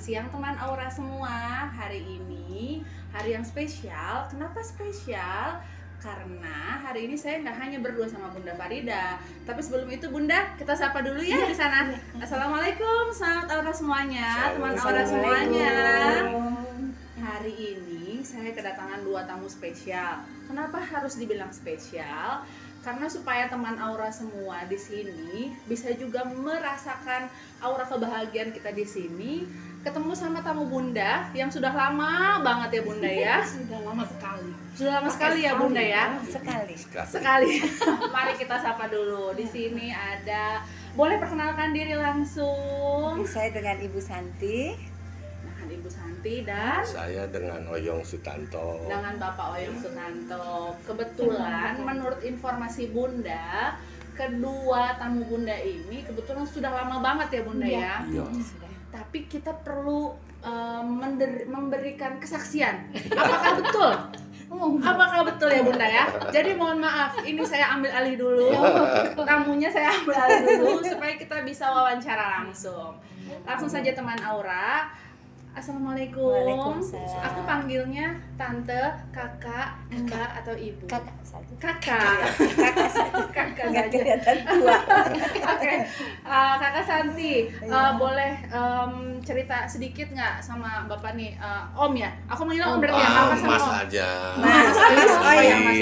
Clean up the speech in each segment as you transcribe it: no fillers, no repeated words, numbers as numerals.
siang teman Aura semua. Hari ini hari yang spesial. Kenapa spesial? Karena hari ini saya nggak hanya berdua sama Bunda Farida, tapi sebelum itu Bunda, kita sapa dulu ya di sana. Assalamualaikum, selamat Aura semuanya, teman Aura semuanya. Hari ini saya kedatangan dua tamu spesial. Kenapa harus dibilang spesial? Karena supaya teman Aura semua di sini bisa juga merasakan aura kebahagiaan kita di sini, ketemu sama tamu Bunda yang sudah lama banget ya Bunda ya. Sudah lama sekali. Sudah lama sekali ya Bunda ya. Sekali. Mari kita sapa dulu. Di sini ada, boleh perkenalkan diri langsung. Saya dengan Ibu Santi. Ibu Santi dan saya dengan Oyong Sutanto. Dengan Bapak Oyong Sutanto. Kebetulan menurut informasi Bunda, kedua tamu Bunda ini kebetulan sudah lama banget ya Bunda ya. Iya. Tapi kita perlu memberikan kesaksian. Apakah betul? Apakah betul ya Bunda ya? Jadi mohon maaf, ini saya ambil alih dulu. Tamunya saya ambil alih dulu supaya kita bisa wawancara langsung. Langsung saja teman Aura. Assalamualaikum. Waalaikumsalam. Aku panggilnya tante, kakak, mbak atau ibu? Kakak saja. Kakak. Kakak Nggak saja. kelihatan tua. Oke. Kakak Santi, boleh cerita sedikit nggak sama Bapak nih? Om ya? Aku manggil Om berarti ya? Kakak sama Mas Om? aja. Mas Oyong.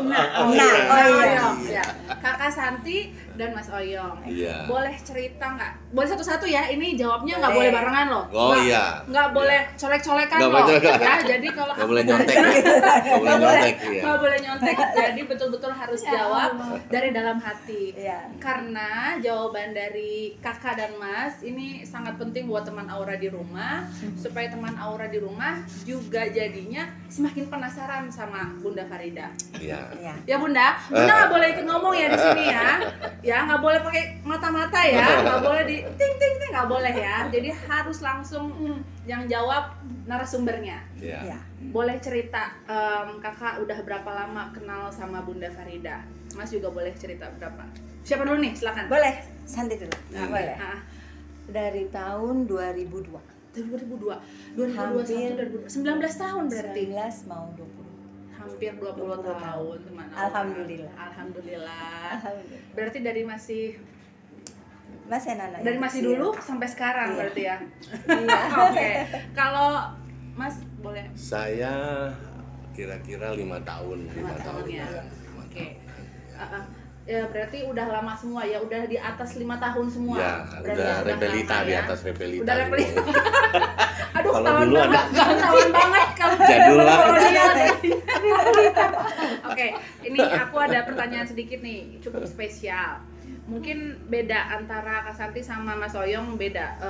Nah, Oyong. Ya. Kakak Santi dan Mas Oyong. Iya. Boleh cerita nggak? Boleh satu-satu ya? Ini jawabnya nggak Boleh. boleh barengan loh. Oh iya. Nggak boleh colek-colekan Nggak loh. boleh colek. Ya, jadi kalau Nggak boleh nyontek. Nggak boleh nyontek. Iya. nggak boleh nyontek. Jadi betul-betul harus jawab dari dalam hati. Iya. Karena jawaban dari kakak dan mas ini sangat penting buat teman Aura di rumah, supaya teman Aura di rumah juga jadinya semakin penasaran sama Bunda Farida. Iya. Iya. Ya Bunda, Bunda nggak boleh ikut ngomong ya di sini ya. Ya nggak boleh pakai mata-mata ya, nggak boleh di ting ting ting, nggak boleh ya. Jadi harus langsung yang jawab narasumbernya. Iya. Iya. Boleh cerita, kakak udah berapa lama kenal sama Bunda Farida? Mas juga boleh cerita berapa? Siapa dulu nih? Silakan. Boleh, Santi dulu. Nah, Boleh. Ah, Dari tahun 2002. 2002, 2021, 19 tahun berarti. 19 mau 20. Hampir 20 tahun teman Aura. Alhamdulillah. Alhamdulillah. Alhamdulillah. Berarti dari masih Masih masih dulu sampai sekarang Iya. berarti ya. Iya. Oke. Kalau Mas boleh Saya kira-kira 5 tahun. 5 tahun ya. Lima Oke. tahun. Ya berarti udah lama semua ya, udah di atas 5 tahun semua. Ya, Berarti udah repelita lama di ya. atas repelita. Udah repelita. Aduh, Kalau ketahuan dulu banget, ketahuan banget kalau Jadul kalau banget. dia ada di repelita. Oke, ini aku ada pertanyaan sedikit nih, cukup spesial. Mungkin beda antara Kak Santi sama Mas Oyong, beda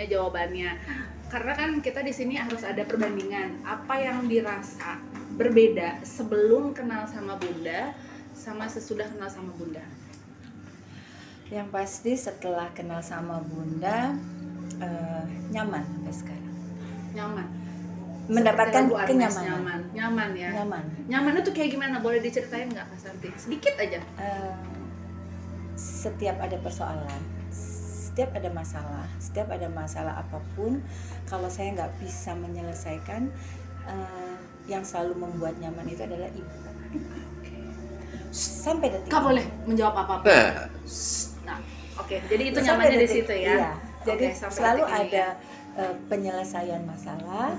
jawabannya. Karena kan kita di sini harus ada perbandingan apa yang dirasa berbeda sebelum kenal sama Bunda sama sesudah kenal sama Bunda. Yang pasti setelah kenal sama Bunda nyaman sampai sekarang. Nyaman. Mendapatkan Seperti lagu Arnes, kenyamanan. Nyaman ya. Nyaman. Nyaman itu kayak gimana? Boleh diceritain nggak Kak Santi? Sedikit aja. Setiap ada persoalan, setiap ada masalah apapun, kalau saya nggak bisa menyelesaikan, yang selalu membuat nyaman itu adalah ibu. Sampai detik Nggak ini. boleh menjawab apa-apa. Nah, oke. Jadi itu Sampai nyamannya di detik- situ ya. iya. Jadi Oke, sampai selalu detik ini ada ya. penyelesaian masalah.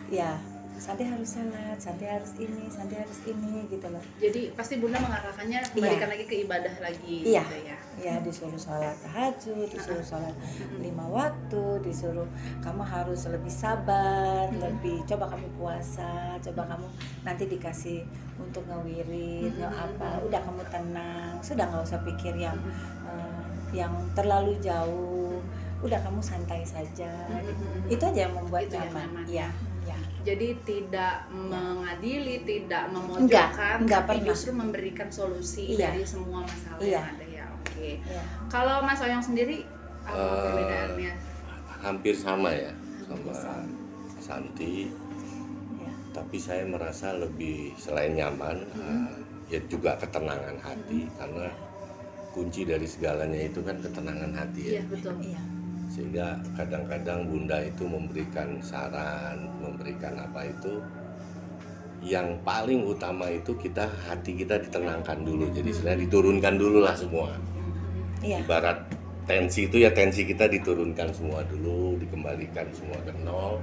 Ya, Santi harus salat, Santi harus ini gitu loh. Jadi pasti Bunda mengarahkannya kembalikan lagi ke ibadah lagi Iya. gitu ya. Ya, disuruh sholat tahajud, disuruh sholat 5 waktu, disuruh kamu harus lebih sabar, lebih coba kamu puasa, coba kamu nanti dikasih untuk ngewirid, apa, udah kamu tenang, sudah nggak usah pikir yang terlalu jauh, udah kamu santai saja. Itu aja yang membuat Itu yang nyaman. nyaman. Iya, iya. Jadi tidak mengadili, tidak memojokkan, Enggak tapi pernah. justru memberikan solusi Iya. dari semua masalah Iya. yang ada ya. Oke. Iya. Kalau Mas Oyong sendiri apa perbedaannya? Hampir sama ya sama Santi. Iya. Tapi saya merasa lebih selain nyaman, ya juga ketenangan hati, karena kunci dari segalanya itu kan ketenangan hati Iya ya. betul. Iya. Sehingga kadang-kadang Bunda itu memberikan saran, memberikan apa itu, yang paling utama itu hati kita ditenangkan dulu. Jadi sebenarnya diturunkan dulu lah semua. Iya. Ibarat tensi itu ya, tensi kita diturunkan semua dulu, dikembalikan semua ke nol.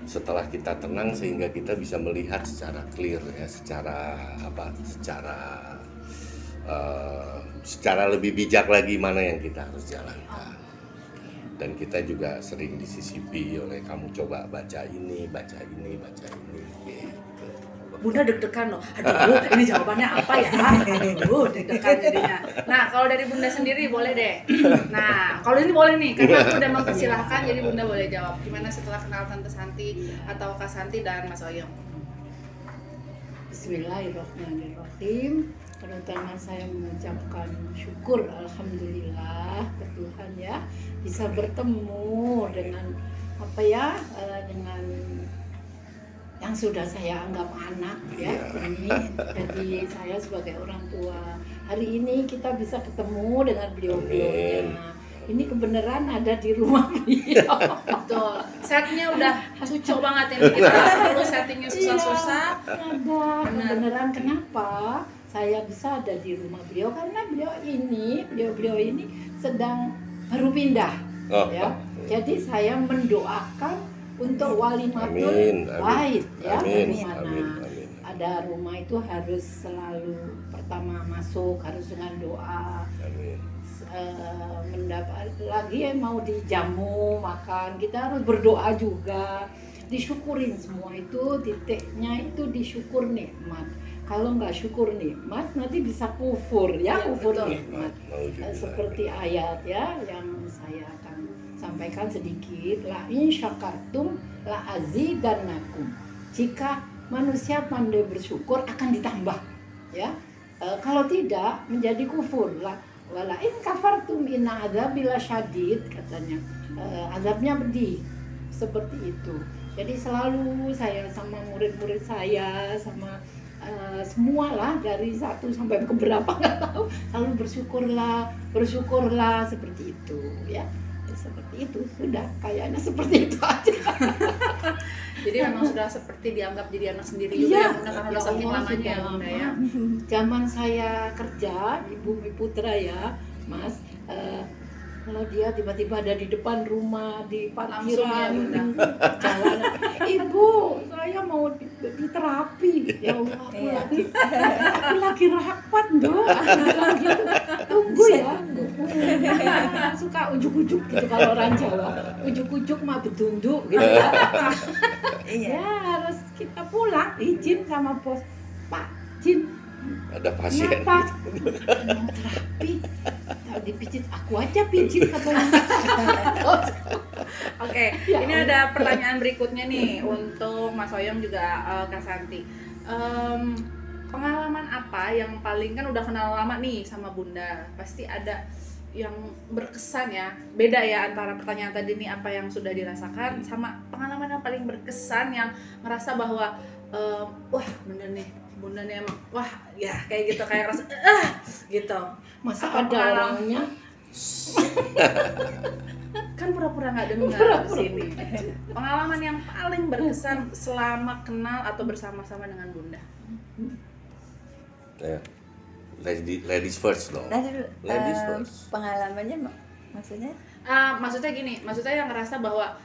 Setelah kita tenang sehingga kita bisa melihat secara clear ya, secara lebih bijak lagi mana yang kita harus jalankan. Dan kita juga sering disisipi oleh kamu coba baca ini gitu. Bunda deg-degan loh. Aduh, ini jawabannya apa ya? Aduh, deg-degan jadinya. Nah, kalau dari Bunda sendiri boleh deh. Nah, kalau ini boleh nih, karena aku udah mempersilahkan, jadi Bunda boleh jawab. Gimana setelah kenal Tante Santi atau Kak Santi dan Mas Oyong? Bismillahirrahmanirrahim. Pertama saya mengucapkan syukur alhamdulillah ke Tuhan ya, bisa bertemu dengan dengan yang sudah saya anggap anak ya. Ini jadi saya sebagai orang tua hari ini kita bisa ketemu dengan beliau-beliaunya. Ini kebenaran ada di rumah beliau. Betul. Setnya udah cucok banget ini, kita nggak perlu settingnya susah-susah. Ada kebenaran. Kenapa saya bisa ada di rumah beliau? Karena beliau ini sedang baru pindah ya. Jadi saya mendoakan untuk walimatul bait ya. Bagaimana ada rumah itu harus selalu pertama masuk harus dengan doa. Mendapat lagi mau dijamu makan, kita harus berdoa juga, disyukurin semua itu, titiknya itu disyukur nikmat. Kalau nggak syukur nikmat nanti bisa kufur ya, kufur nikmat. Seperti ayat ya yang saya akan sampaikan sedikit, la in syakartum la azidannakum. Jika manusia pandai bersyukur akan ditambah ya. Kalau tidak menjadi kufur lah. Wala in kafartum inna adzabi lasyadid, katanya. Azabnya pedih. Seperti itu. Jadi selalu saya sama murid-murid saya sama semualah dari 1 sampai ke berapa nggak tahu, selalu bersyukurlah seperti itu ya. Seperti itu sudah, kayaknya seperti itu aja. Jadi memang sudah seperti dianggap jadi anak sendiri juga ya Bunda, karena udah saking lamanya Bunda ya. Zaman saya kerja di Bumi Putra ya Mas, kalau dia tiba-tiba ada di depan rumah di parkiran jalan, ibu saya mau di terapi, ya Allah aku lagi rapat dong, gitu. Tunggu ya. Suka ujuk-ujuk gitu kalau orang Jawa, ujuk-ujuk mah betunduk gitu ya. Ya harus kita pulang, izin sama bos, Pak izin ada pasien mau terapi, dipijit aku aja pijit katanya. Oke, ini ada pertanyaan berikutnya nih untuk Mas Oyong juga Kak Santi. Pengalaman apa yang paling, kan udah kenal lama nih sama Bunda, pasti ada yang berkesan ya, beda ya antara pertanyaan tadi nih apa yang sudah dirasakan sama pengalaman yang paling berkesan yang ngerasa bahwa wah Bunda nih emang wah ya kayak gitu, kayak rasa gitu. Masa apa ada orangnya kan pura-pura nggak dengar di sini. Pengalaman yang paling berkesan selama kenal atau bersama-sama dengan Bunda. Ya. Ladies first loh. Ladies first. Pengalamannya maksudnya? Maksudnya gini, maksudnya yang ngerasa bahwa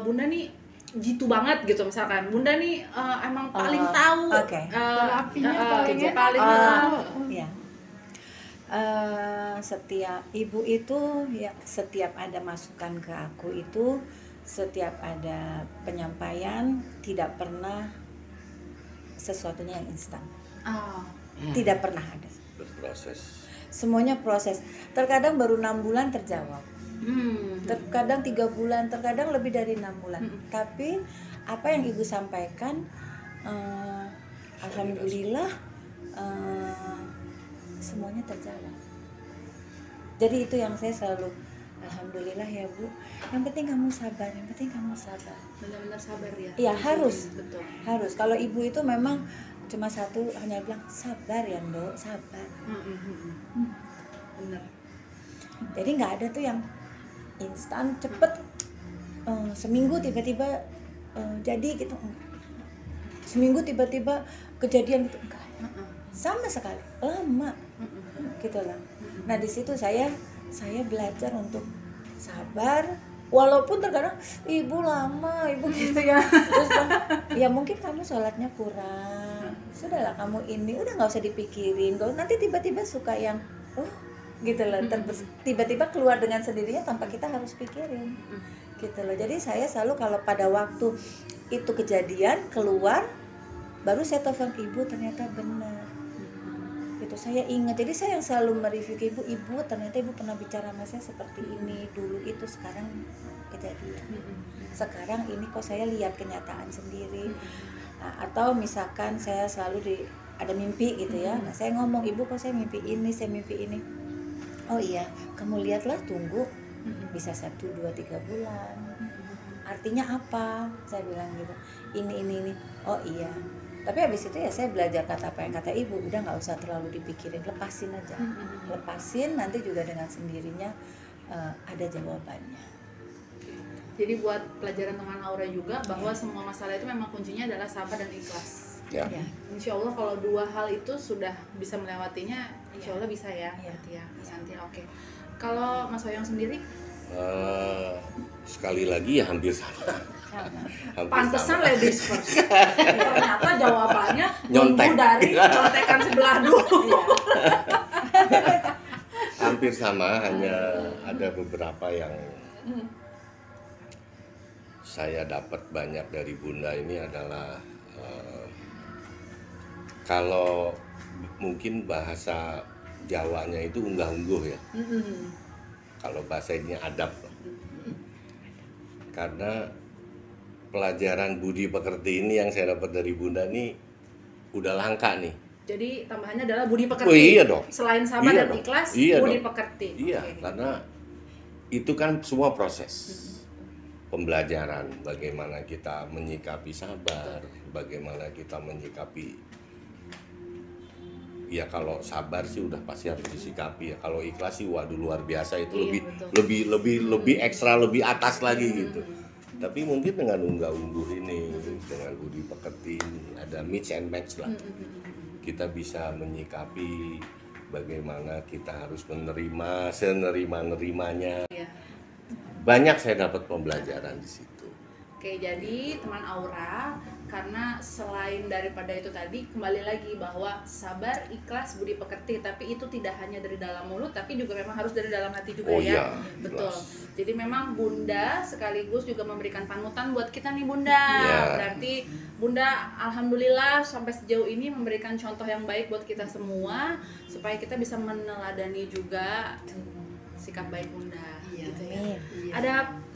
Bunda nih gitu banget gitu, misalkan Bunda nih emang paling tahu paling ya. Setiap ibu itu ya, setiap ada masukan ke aku itu, setiap ada penyampaian tidak pernah sesuatunya yang instan. Tidak pernah ada. Berproses. Semuanya proses. Terkadang baru 6 bulan terjawab. Terkadang 3 bulan, terkadang lebih dari 6 bulan. Tapi apa yang ibu sampaikan, alhamdulillah semuanya terjawab. Jadi itu yang saya selalu, alhamdulillah ya Bu. Yang penting kamu sabar, yang penting kamu sabar. Benar-benar sabar ya. Iya harus, betul. Harus. Kalau ibu itu memang cuma satu, hanya bilang sabar ya Ndok, sabar. Benar. Jadi nggak ada tuh yang instan cepet, seminggu tiba-tiba jadi gitu, enggak. Seminggu tiba-tiba kejadian gitu, enggak. Sama sekali lama gitu loh. Nah di situ saya belajar untuk sabar, walaupun terkadang ibu lama, ibu gitu ya. Terus ya mungkin kamu sholatnya kurang, sudahlah kamu ini udah nggak usah dipikirin. Kalau nanti tiba-tiba suka yang gitu loh, tiba-tiba keluar dengan sendirinya tanpa kita harus pikirin gitu loh. Jadi saya selalu kalau pada waktu itu kejadian keluar, baru saya telepon ibu, ternyata benar gitu, saya ingat. Jadi saya yang selalu mereview ke ibu, ternyata ibu pernah bicara sama saya seperti ini dulu, itu sekarang kejadian, sekarang ini kok saya lihat kenyataan sendiri. Nah, atau misalkan saya selalu ada mimpi gitu ya, nah saya ngomong, ibu kok saya mimpi ini, oh iya kamu lihatlah, tunggu bisa 1, 2, 3 bulan, artinya apa, saya bilang gitu, ini, oh iya. Tapi habis itu ya saya belajar apa yang kata ibu, udah nggak usah terlalu dipikirin, lepasin aja, lepasin, nanti juga dengan sendirinya ada jawabannya. Jadi buat pelajaran teman Aura juga bahwa semua masalah itu memang kuncinya adalah sabar dan ikhlas. Ya. Insya Allah kalau 2 hal itu sudah bisa melewatinya, insya Allah bisa ya. Berarti ya, Mas Santi. Oke. Kalau Mas Oyong sendiri? Sekali lagi ya hampir sama. Pantesan ladies first. Ternyata jawabannya Nyontek. nunggu dari contekan sebelah dulu. Hampir sama, hanya ada beberapa yang saya dapat banyak dari Bunda ini adalah kalau mungkin bahasa Jawanya itu unggah-ungguh ya. Kalau bahasa ini adab. Karena pelajaran budi pekerti ini yang saya dapat dari Bunda nih udah langka nih. Jadi tambahannya adalah budi pekerti. Oh iya dong. Selain sabar Iya dan dong. ikhlas, Iya budi dong. pekerti. Iya, Oke. karena itu kan semua proses pembelajaran. Bagaimana kita menyikapi sabar, bagaimana kita menyikapi. Ya kalau sabar sih udah pasti harus disikapi ya. Kalau ikhlas sih waduh luar biasa itu, Iya, lebih ekstra, lebih atas lagi gitu. Tapi mungkin dengan unggah-ungguh ini, dengan budi pekerti ini, ada mix and match lah. Kita bisa menyikapi bagaimana kita harus menerima senerima-nerimanya. Iya. Banyak saya dapat pembelajaran di situ. Oke, jadi teman Aura, karena selain daripada itu tadi, kembali lagi bahwa sabar, ikhlas, budi pekerti, tapi itu tidak hanya dari dalam mulut, tapi juga memang harus dari dalam hati juga. Oh ya. iya, Betul. jelas. Jadi memang Bunda sekaligus juga memberikan panutan buat kita nih Bunda. Ya. Berarti Bunda alhamdulillah sampai sejauh ini memberikan contoh yang baik buat kita semua, supaya kita bisa meneladani juga sikap baik Bunda. Iya. Gitu ya. Amin. Ada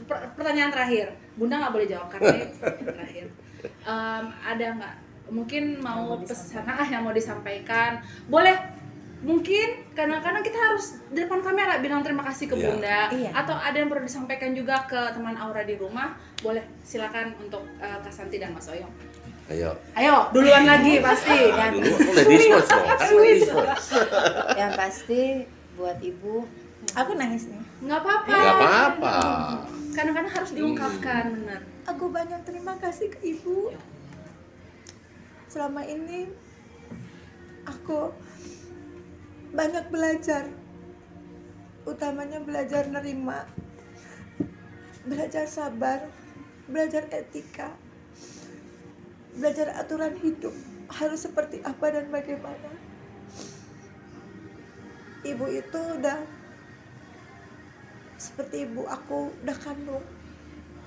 pertanyaan terakhir, Bunda nggak boleh jawab karena ini terakhir. Ada nggak mungkin mau pesan yang mau disampaikan? Boleh, mungkin kadang-kadang kita harus di depan kamera bilang terima kasih ke Iya. Bunda, Iya. atau ada yang perlu disampaikan juga ke teman Aura di rumah. Boleh, silakan untuk Kak Santi dan Mas Oyong. Ayo. Duluan lagi pasti. Dulu aku ladies first dong. Kan ladies first. Yang pasti buat ibu, aku nangis nih. Nggak apa-apa. Nggak apa-apa. Kadang-kadang harus diungkapkan, benar. Aku banyak terima kasih ke ibu. Selama ini aku banyak belajar, utamanya belajar nerima, belajar sabar, belajar etika, belajar aturan hidup harus seperti apa dan bagaimana. Ibu itu udah seperti ibu aku udah kandung,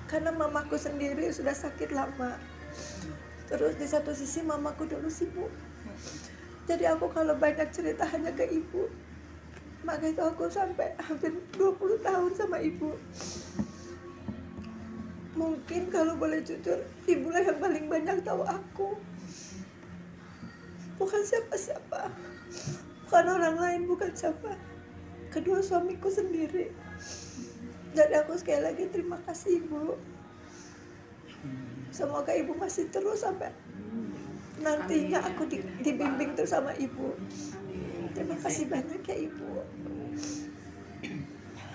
karena mamaku sendiri sudah sakit lama. Terus di satu sisi mamaku dulu sibuk, jadi aku kalau banyak cerita hanya ke ibu. Maka itu aku sampai hampir 20 tahun sama ibu. Mungkin kalau boleh jujur, ibulah yang paling banyak tahu aku, bukan siapa-siapa, bukan orang lain, bukan siapa, kedua suamiku sendiri. Jadi aku sekali lagi terima kasih ibu. Semoga ibu masih terus sampai nantinya aku dibimbing terus sama ibu. Terima kasih banyak ya ibu.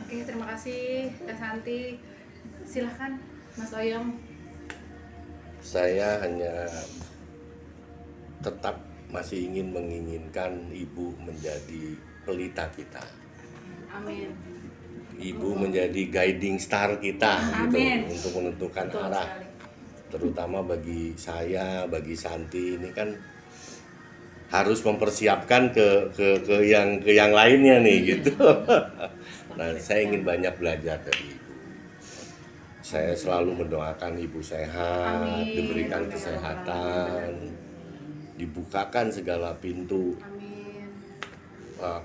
Oke, terima kasih Kak Santi. Silahkan Mas Oyong. Saya hanya tetap masih menginginkan ibu menjadi pelita kita. Amin. Ibu menjadi guiding star kita Amin. gitu, untuk menentukan Betul arah. sekali. Terutama bagi saya, bagi Santi ini kan harus mempersiapkan ke yang lainnya nih gitu. Nah, saya ingin banyak belajar dari ibu. Saya selalu mendoakan ibu sehat, Amin. diberikan Amin. kesehatan, dibukakan segala pintu Amin.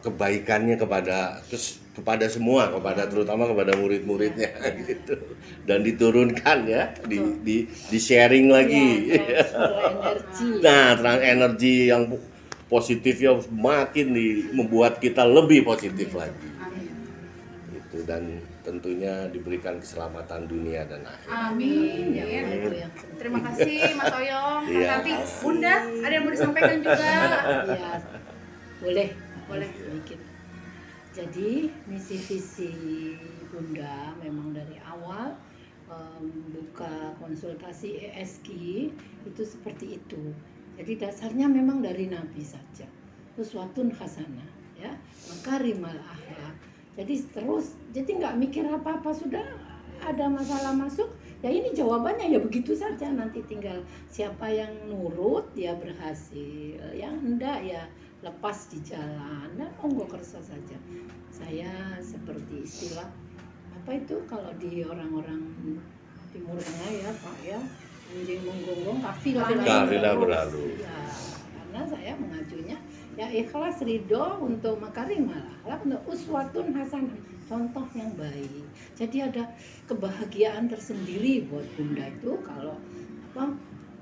kebaikannya kepada semua, terutama kepada murid-muridnya gitu, dan diturunkan ya, di sharing lagi. Energi. Nah, energi yang positifnya makin membuat kita lebih positif lagi. Amin. Itu, dan tentunya diberikan keselamatan dunia dan akhirat. Amin. Ya, itu yang Terima kasih Mas Oyong. Iya. Nanti Bunda ada yang mau disampaikan juga. ya boleh Boleh. sedikit. Jadi misi visi Bunda memang dari awal buka konsultasi ESG itu seperti itu. Jadi dasarnya memang dari Nabi saja. Uswatun hasanah, ya, makarimal akhlak. Jadi nggak mikir apa-apa, sudah ada masalah masuk, ya ini jawabannya ya begitu saja. Nanti tinggal siapa yang nurut dia berhasil, yang enggak ya lepas di jalan dan onggo kersa saja. Saya seperti istilah apa itu kalau di orang-orang Timur Tengah ya Pak ya, anjing menggonggong Kafilah berlalu. ya, karena saya mengajunya ya ikhlas ridho untuk makarimal akhlak, untuk uswatun hasanah, contoh yang baik. Jadi ada kebahagiaan tersendiri buat Bunda itu kalau apa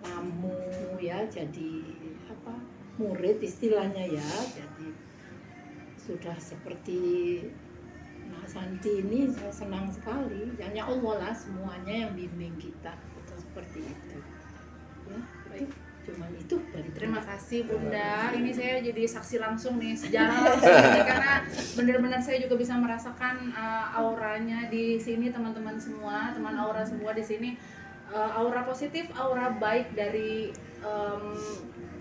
tamu ya jadi apa murid istilahnya ya, jadi sudah seperti Nah Santi ini saya senang sekali, hanya Allah lah semuanya yang bimbing kita seperti itu ya. Baik, cuman itu dari Terima kasih Bunda. Ini saya jadi saksi langsung nih, sejarah langsung nih, karena benar-benar saya juga bisa merasakan auranya di sini, teman-teman semua, teman aura semua di sini, aura positif, aura baik dari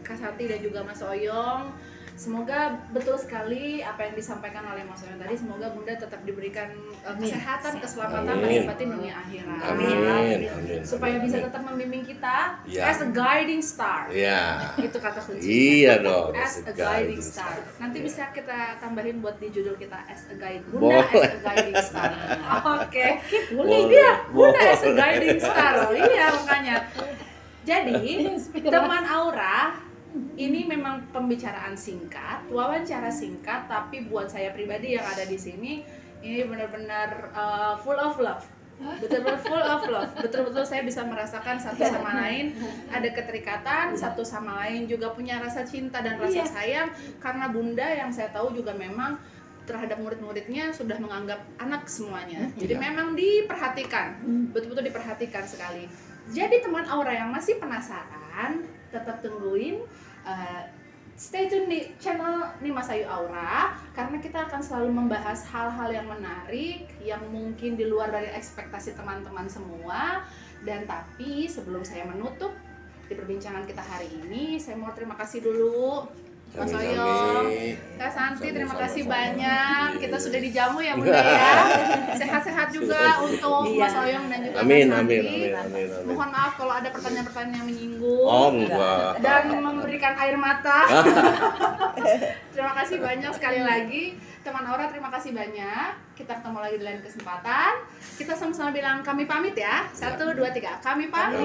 Kak Santi dan juga Mas Oyong. Semoga betul sekali apa yang disampaikan oleh Mas Oyong tadi. Semoga Bunda tetap diberikan kesehatan, keselamatan, lahir batin dunia akhirat. Amin. Supaya bisa tetap membimbing kita Ya. as a guiding star. Ya. Itu kata kunci. Iya dong. As a guiding star. Nanti bisa kita tambahin buat di judul kita as a guide. Boleh. Bunda as a guiding star. Oke. boleh. Iya, Bunda as a guiding star. Iya makanya. Jadi teman Aura ini memang pembicaraan singkat, wawancara singkat, tapi buat saya pribadi yang ada di sini ini benar-benar full of love. Betul-betul full of love. Betul-betul saya bisa merasakan satu sama lain ada keterikatan, satu sama lain juga punya rasa cinta dan rasa sayang, karena Bunda yang saya tahu juga memang terhadap murid-muridnya sudah menganggap anak semuanya. Jadi memang diperhatikan, betul-betul diperhatikan sekali. Jadi teman Aura yang masih penasaran, tetap tungguin, stay tune di channel Nimas Ayu Aura, karena kita akan selalu membahas hal-hal yang menarik, yang mungkin di luar dari ekspektasi teman-teman semua. Dan tapi sebelum saya menutup di perbincangan kita hari ini, saya mau terima kasih dulu Mas Oyong, Kak Santi, terima kasih banyak. Kita sudah dijamu ya Bunda ya. Sehat-sehat juga untuk Mas Oyong dan juga Amin, Kak Santi. amin. Mohon maaf kalau ada pertanyaan-pertanyaan yang menyinggung Oh, enggak. dan memberikan air mata. Terima kasih banyak sekali lagi teman Aura, terima kasih banyak. Kita ketemu lagi di lain kesempatan. Kita sama-sama bilang kami pamit ya. 1, 2, 3. Kami pamit.